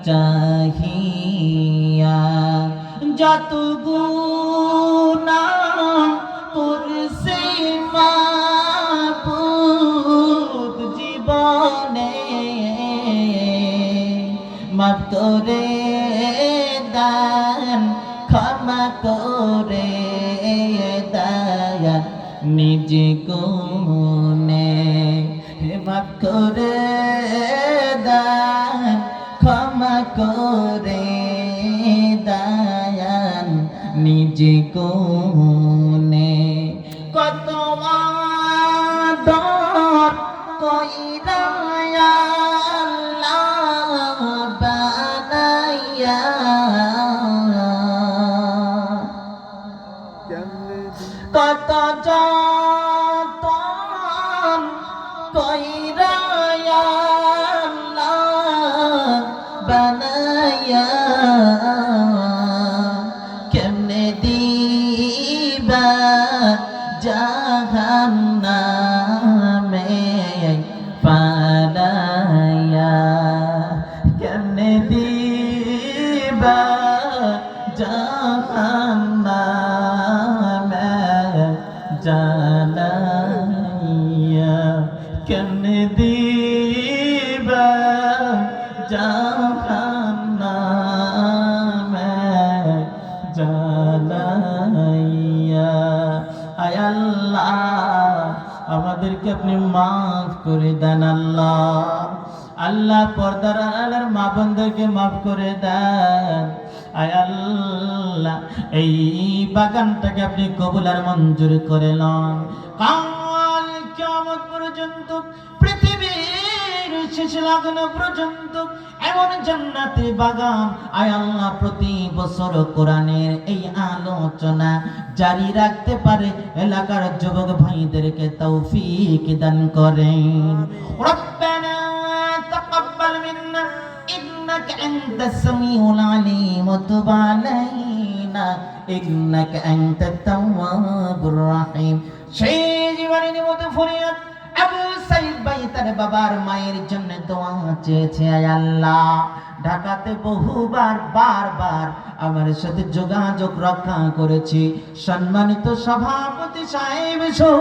চাহিয়া যত গুনাহ করছে মাবুদ জীবনে মাফ করে দান ক্ষমা করে দান নিজ গুণে মাফ করে দান ক্ষমা করে দান নিজ গুণে কত আদর কইরা আল্লাহ বানাইয়া কত যতন কইরা আল্লাহ বানাইয়া কেমনে দিবা জাহান্নামে পালাইয়া কেমনে দিবা জাহান্নামে জ্বালাইয়া কেমনে দিবা জাহান্নামে জ্বালাইয়া আয় আল্লাহ আমাদেরকে আপনি মাফ করে দেন আল্লাহ আল্লাহ পর্দার আড়ালের মা বোনদেরকে মাফ করে দেন আয় আল্লাহ এই বাগানটাকে আপনি কবুল আর মঞ্জুর করে লন কাল কিয়ামত পর্যন্ত পৃথিবীর শেষ লাগানো পর্যন্ত এমন জান্নাতের বাগান আয় আল্লাহ প্রতি বছর কোরআনের এই আলোচনা জারি রাখতে পারে এলাকার যুবক ভাইদেরকে তৌফিক দান করেন রব্বানা তাকাব্বাল মিন্না ইন্নাকা আনতাস সামিউল আলিম ওয়া তুব আলাইনা ইন্নাকা আনতাত তাওয়াবুর রহিম সেই জীবনের মতো ফরিয়াদ আবু সাইদ ভাই তার বাবার মায়ের জন্য দোয়া চেয়েছে আয় আল্লাহ ঢাকাতে বহুবার বারবার আমার সাথে যোগাযোগ রক্ষা করেছি সম্মানিত সভাপতি সাহেব সহ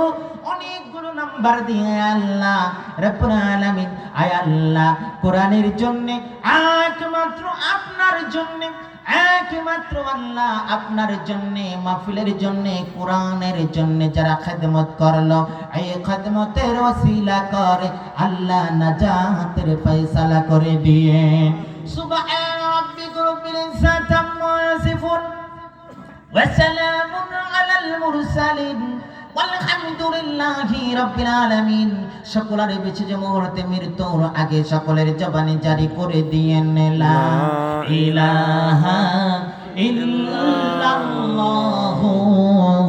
অনেকগুলো নাম্বার দিয়ে আল্লাহ রব্বুল আলামিন আয় আল্লাহ কোরআনের জন্য একমাত্র আপনার জন্য একমাত্র আল্লাহ আপনার জন্য মাহফিলের জন্য কোরআনের জন্য যারা খেদমত করলো এই খেদমতের ওসিলা করে আল্লাহ নাজাতের ফয়সালা করে দিয়ে সুবহান রাব্বিকা রব্বিল ইজ্জাতি আম্মা ইয়াসিফুন ওয়া সালামুন আলাল মুরসালিন আলহামদুলিল্লাহি রাব্বিল আলামিন সকলের বেঁচে যে মুহূর্তে মৃত্যুর আগে সকলের জবানে জারি করে দিয়েন লা ইলাহা